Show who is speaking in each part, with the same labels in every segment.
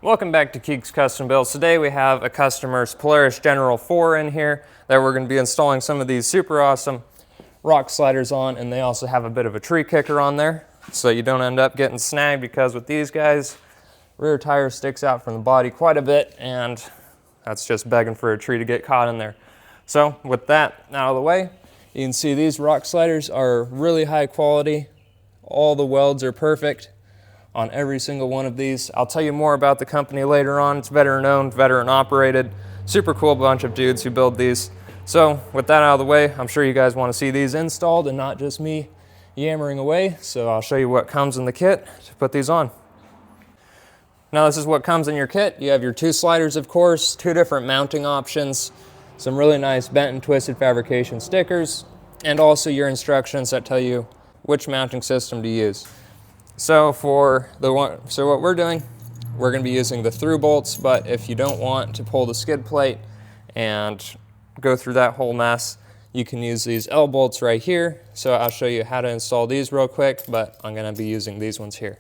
Speaker 1: Welcome back to Keeks Custom Builds. Today we have a customer's Polaris General 4 in here that we're going to be installing some of these super awesome rock sliders on, and they also have a bit of a tree kicker on there so you don't end up getting snagged, because with these guys, rear tire sticks out from the body quite a bit, and that's just begging for a tree to get caught in there. So with that out of the way, you can see these rock sliders are really high quality. All the welds are perfect on every single one of these. I'll tell you more about the company later on. It's veteran owned, veteran operated, super cool bunch of dudes who build these. So with that out of the way, I'm sure you guys want to see these installed and not just me yammering away. So I'll show you what comes in the kit to put these on. Now this is what comes in your kit. You have your two sliders, of course, two different mounting options, some really nice bent and twisted fabrication stickers, and also your instructions that tell you which mounting system to use. So what we're doing, we're going to be using the through bolts, but if you don't want to pull the skid plate and go through that whole mess, you can use these L bolts right here. So I'll show you how to install these real quick, but I'm going to be using these ones here.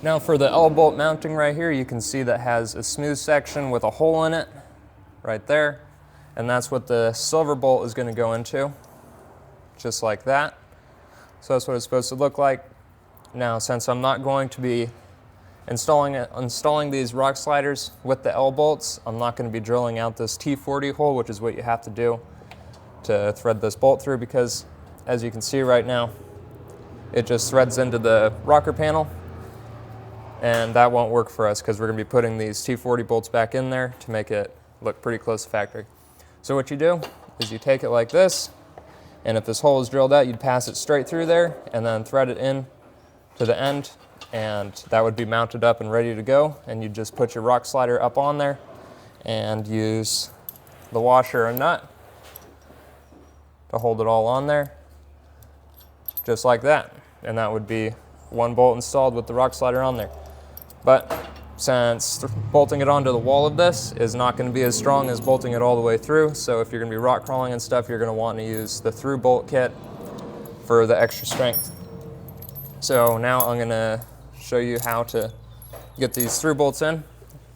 Speaker 1: Now for the L bolt mounting right here, you can see that has a smooth section with a hole in it right there, and that's what the silver bolt is going to go into, just like that. So that's what it's supposed to look like. Now, since I'm not going to be installing these rock sliders with the L bolts, I'm not going to be drilling out this T40 hole, which is what you have to do to thread this bolt through, because as you can see right now, it just threads into the rocker panel, and that won't work for us because we're going to be putting these T40 bolts back in there to make it look pretty close to factory. So what you do is you take it like this, and if this hole is drilled out, you'd pass it straight through there and then thread it in to the end, and that would be mounted up and ready to go. And you just put your rock slider up on there and use the washer and nut to hold it all on there, just like that. And that would be one bolt installed with the rock slider on there. But since bolting it onto the wall of this is not going to be as strong as bolting it all the way through, so if you're going to be rock crawling and stuff, you're going to want to use the through bolt kit for the extra strength. So now I'm going to show you how to get these through bolts in.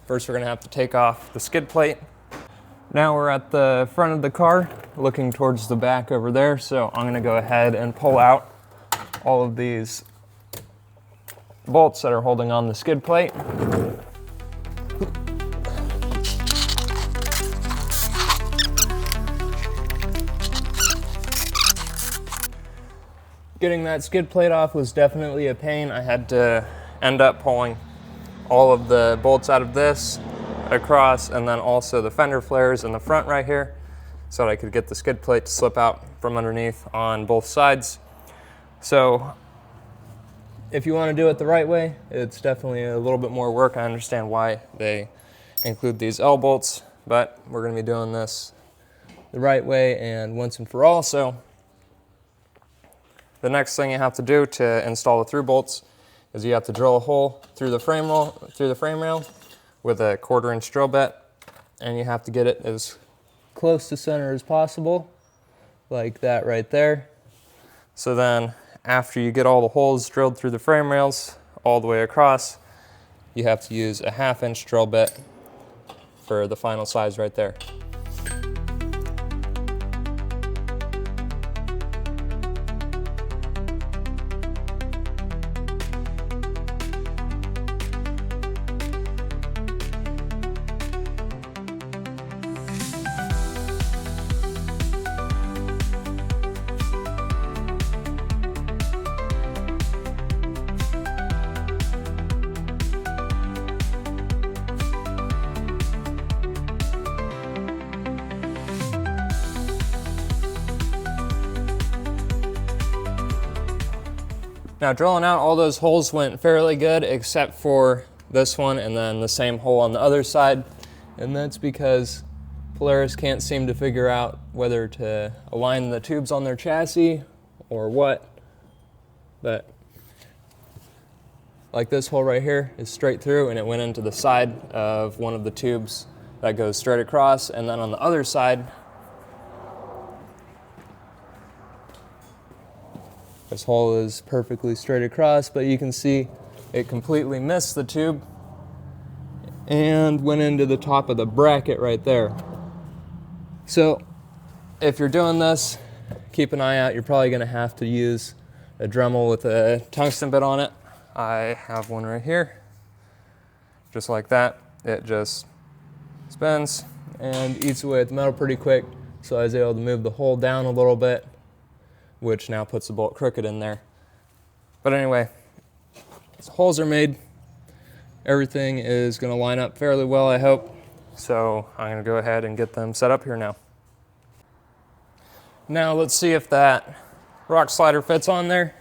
Speaker 1: First, we're going to have to take off the skid plate. Now we're at the front of the car, looking towards the back over there. So I'm going to go ahead and pull out all of these bolts that are holding on the skid plate. Getting that skid plate off was definitely a pain. I had to end up pulling all of the bolts out of this across, and then also the fender flares in the front right here, so that I could get the skid plate to slip out from underneath on both sides. So if you want to do it the right way, it's definitely a little bit more work. I understand why they include these L bolts, but we're going to be doing this the right way and once and for all. So the next thing you have to do to install the through bolts is you have to drill a hole through the frame rail with a 1/4 inch drill bit, and you have to get it as close to center as possible, like that right there. So then after you get all the holes drilled through the frame rails all the way across, you have to use a 1/2 inch drill bit for the final size right there. Now drilling out all those holes went fairly good, except for this one and then the same hole on the other side. And that's because Polaris can't seem to figure out whether to align the tubes on their chassis or what. But like this hole right here is straight through, and it went into the side of one of the tubes that goes straight across. And then on the other side, this hole is perfectly straight across, but you can see it completely missed the tube and went into the top of the bracket right there. So if you're doing this, keep an eye out. You're probably going to have to use a Dremel with a tungsten bit on it. I have one right here, just like that. It just spins and eats away at the metal pretty quick. So I was able to move the hole down a little bit, which now puts the bolt crooked in there. But anyway, the holes are made. Everything is going to line up fairly well, I hope. So I'm going to go ahead and get them set up here now. Now let's see if that rock slider fits on there.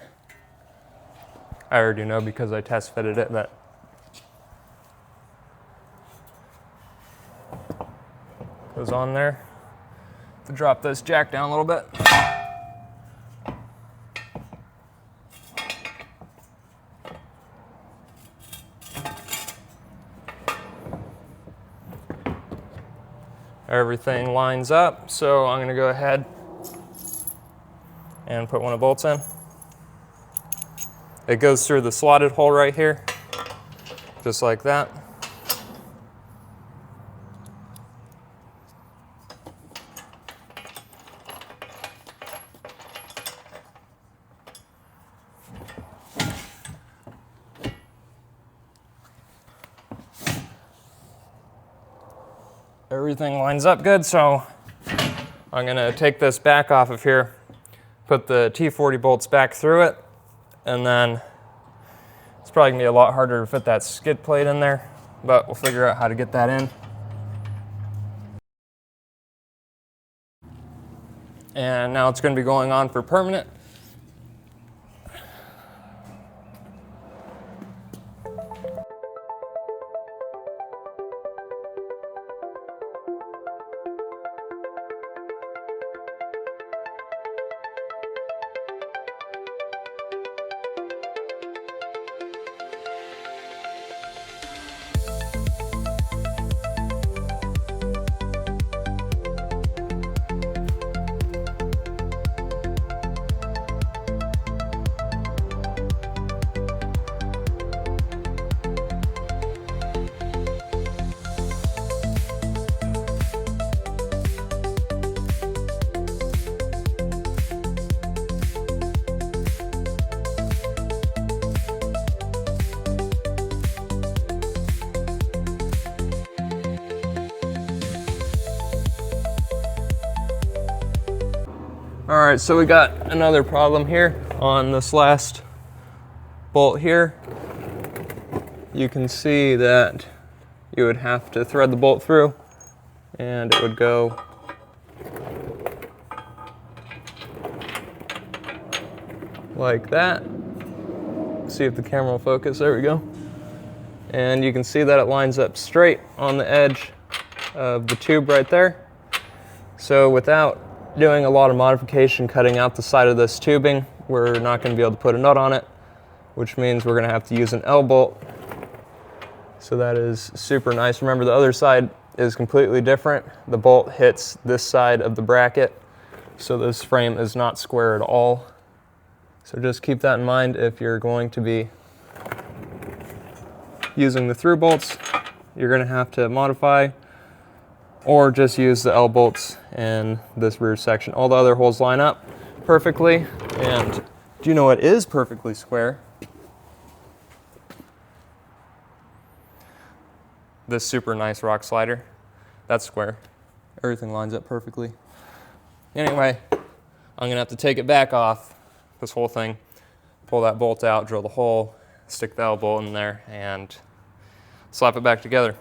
Speaker 1: I already know because I test fitted it, but goes on there. To drop this jack down a little bit. Everything lines up, so I'm going to go ahead and put one of the bolts in. It goes through the slotted hole right here, just like that. Everything lines up good, so I'm going to take this back off of here, put the T40 bolts back through it, and then it's probably going to be a lot harder to fit that skid plate in there, but we'll figure out how to get that in. And now it's going to be going on for permanent. All right, so we got another problem here on this last bolt here. You can see that you would have to thread the bolt through and it would go like that. See if the camera will focus, there we go. And you can see that it lines up straight on the edge of the tube right there. So without doing a lot of modification, cutting out the side of this tubing, we're not going to be able to put a nut on it, which means we're going to have to use an L-bolt. So that is super nice. Remember, the other side is completely different. The bolt hits this side of the bracket, so this frame is not square at all. So just keep that in mind if you're going to be using the through bolts. You're going to have to modify or just use the L-bolts in this rear section. All the other holes line up perfectly, and do you know what is perfectly square? This super nice rock slider, that's square. Everything lines up perfectly. Anyway, I'm gonna have to take it back off, this whole thing, pull that bolt out, drill the hole, stick the L-bolt in there, and slap it back together.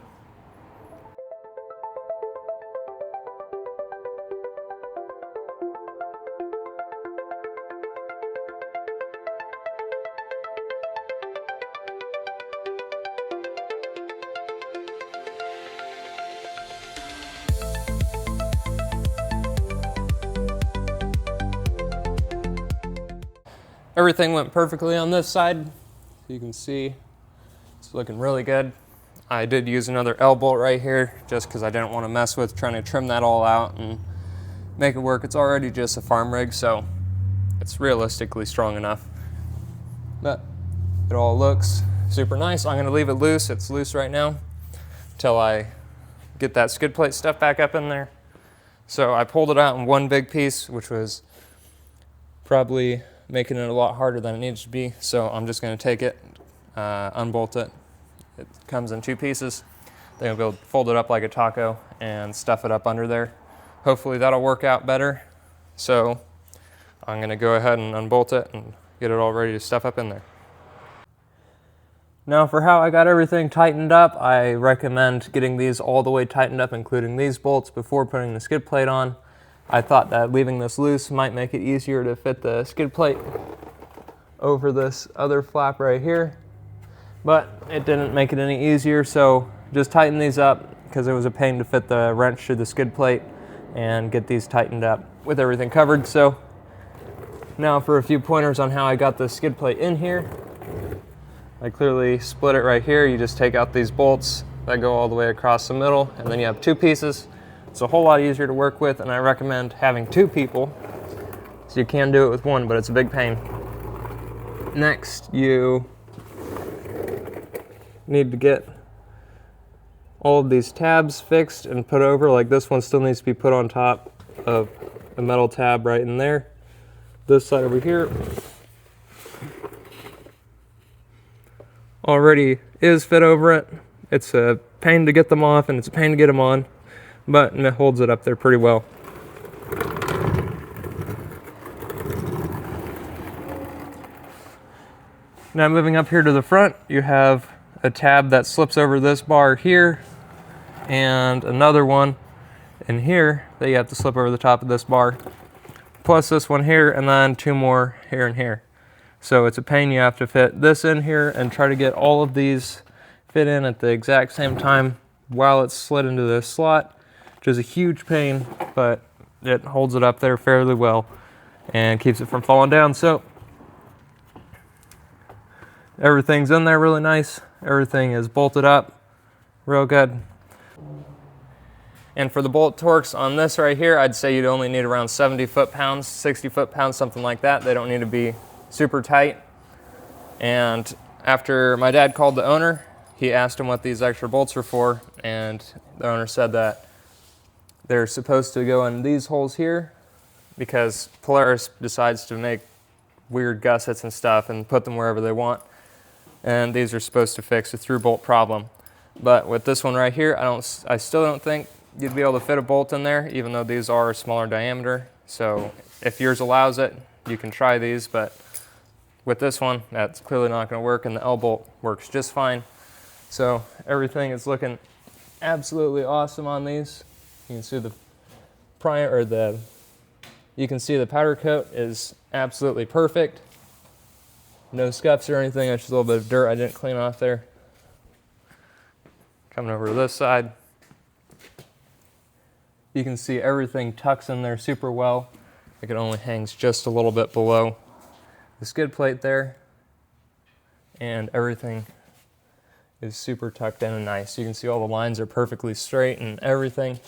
Speaker 1: Everything went perfectly on this side. You can see it's looking really good. I did use another L-bolt right here just because I didn't want to mess with trying to trim that all out and make it work. It's already just a farm rig, so it's realistically strong enough. But it all looks super nice. I'm going to leave it loose. It's loose right now. till I get that skid plate stuff back up in there. So I pulled it out in one big piece, which was probably making it a lot harder than it needs to be. So I'm just going to take it, unbolt it. It comes in two pieces. Then I'll be able to fold it up like a taco and stuff it up under there. Hopefully that'll work out better. So I'm going to go ahead and unbolt it and get it all ready to stuff up in there. Now for how I got everything tightened up, I recommend getting these all the way tightened up, including these bolts, before putting the skid plate on. I thought that leaving this loose might make it easier to fit the skid plate over this other flap right here, but it didn't make it any easier, so just tighten these up because it was a pain to fit the wrench through the skid plate and get these tightened up with everything covered. So now for a few pointers on how I got the skid plate in here. I clearly split it right here. You just take out these bolts that go all the way across the middle, and then you have two pieces. It's a whole lot easier to work with, and I recommend having two people. So you can do it with one, but it's a big pain. Next, you need to get all of these tabs fixed and put over. Like this one still needs to be put on top of a metal tab right in there. This side over here already is fit over it. It's a pain to get them off and it's a pain to get them on, but it holds it up there pretty well. Now moving up here to the front, you have a tab that slips over this bar here and another one in here that you have to slip over the top of this bar, plus this one here, and then two more here and here. So it's a pain. You have to fit this in here and try to get all of these fit in at the exact same time while it's slid into this slot, which is a huge pain, but it holds it up there fairly well and keeps it from falling down. So everything's in there really nice. Everything is bolted up real good. And for the bolt torques on this right here, I'd say you'd only need around 70 foot-pounds, 60 foot-pounds, something like that. They don't need to be super tight. And after my dad called the owner, he asked him what these extra bolts were for, and the owner said that they're supposed to go in these holes here because Polaris decides to make weird gussets and stuff and put them wherever they want. And these are supposed to fix a through bolt problem. But with this one right here, I still don't think you'd be able to fit a bolt in there, even though these are a smaller diameter. So if yours allows it, you can try these, but with this one, that's clearly not going to work, and the L-bolt works just fine. So everything is looking absolutely awesome on these. You can see the primer, or you can see the powder coat is absolutely perfect. No scuffs or anything. That's just a little bit of dirt I didn't clean off there. Coming over to this side, you can see everything tucks in there super well. Like it only hangs just a little bit below the skid plate there, and everything is super tucked in and nice. You can see all the lines are perfectly straight and everything,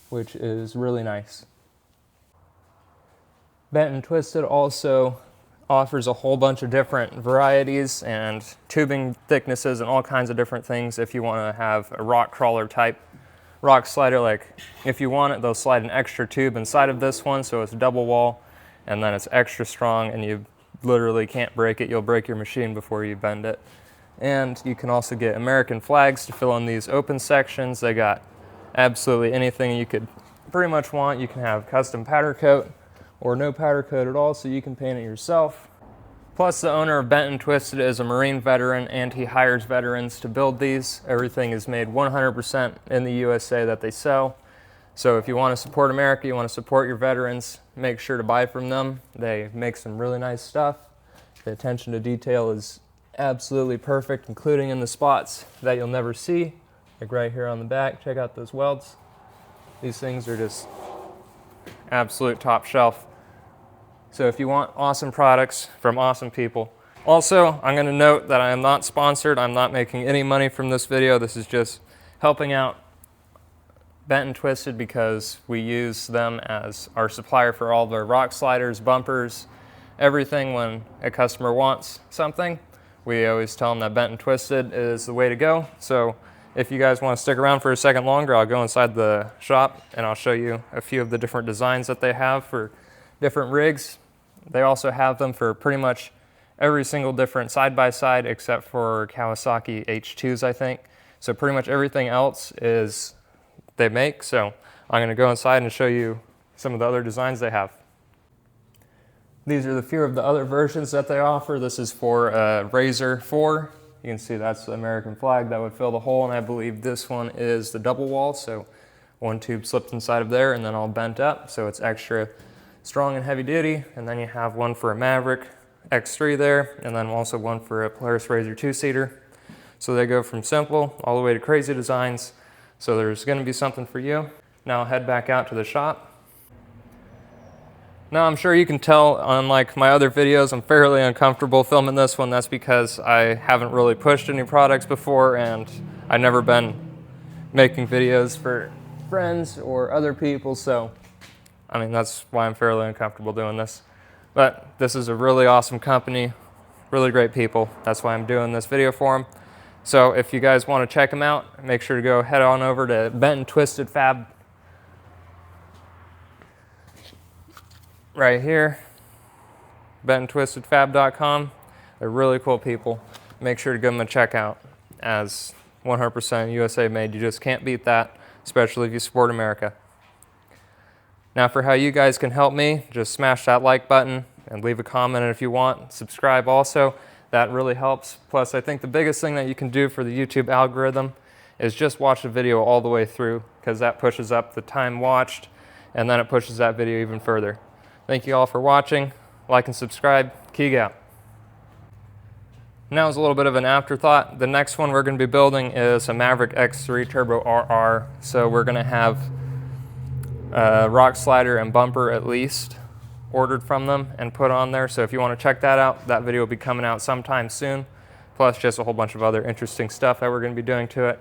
Speaker 1: which is really nice. Bent and Twisted also offers a whole bunch of different varieties and tubing thicknesses and all kinds of different things if you want to have a rock crawler type rock slider. Like if you want it, they'll slide an extra tube inside of this one, so it's double wall, and then it's extra strong and you literally can't break it. You'll break your machine before you bend it. And you can also get American flags to fill in these open sections. They got absolutely anything you could pretty much want. You can have custom powder coat or no powder coat at all, so you can paint it yourself. Plus, the owner of Bent and Twisted is a Marine veteran, and he hires veterans to build these. Everything is made 100% in the USA that they sell. So if you want to support America, you want to support your veterans, make sure to buy from them. They make some really nice stuff. The attention to detail is absolutely perfect, including in the spots that you'll never see, like right here on the back. Check out those welds. These things are just absolute top shelf. So if you want awesome products from awesome people. Also, I'm going to note that I am not sponsored. I'm not making any money from this video. This is just helping out Bent and Twisted because we use them as our supplier for all of our rock sliders, bumpers, everything. When a customer wants something, we always tell them that Bent and Twisted is the way to go. So if you guys want to stick around for a second longer, I'll go inside the shop and I'll show you a few of the different designs that they have for different rigs. They also have them for pretty much every single different side-by-side except for Kawasaki H2s, I think. So pretty much everything else is they make. So I'm going to go inside and show you some of the other designs they have. These are the few of the other versions that they offer. This is for Razor 4. You can see that's the American flag that would fill the hole, and I believe this one is the double wall. So one tube slipped inside of there and then all bent up, so it's extra strong and heavy duty. And then you have one for a Maverick X3 there, and then also one for a Polaris Razor 2-seater. So they go from simple all the way to crazy designs. So there's going to be something for you. Now I'll head back out to the shop. Now I'm sure you can tell, unlike my other videos, I'm fairly uncomfortable filming this one. That's because I haven't really pushed any products before, and I've never been making videos for friends or other people, so I mean, that's why I'm fairly uncomfortable doing this. But this is a really awesome company, really great people. That's why I'm doing this video for them. So if you guys want to check them out, make sure to go head on over to Bent and Twisted Fab right here, bentandtwistedfab.com. They're really cool people. Make sure to give them a check out, as 100% USA made. You just can't beat that, especially if you support America. Now for how you guys can help me, just smash that like button and leave a comment, and if you want, subscribe also. That really helps. Plus, I think the biggest thing that you can do for the YouTube algorithm is just watch the video all the way through, because that pushes up the time watched, and then it pushes that video even further. Thank you all for watching. Like and subscribe. Keeg out. Now, as a little bit of an afterthought, the next one we're going to be building is a Maverick X3 Turbo RR. So we're going to have a rock slider and bumper at least ordered from them and put on there. So if you want to check that out, that video will be coming out sometime soon. Plus just a whole bunch of other interesting stuff that we're going to be doing to it.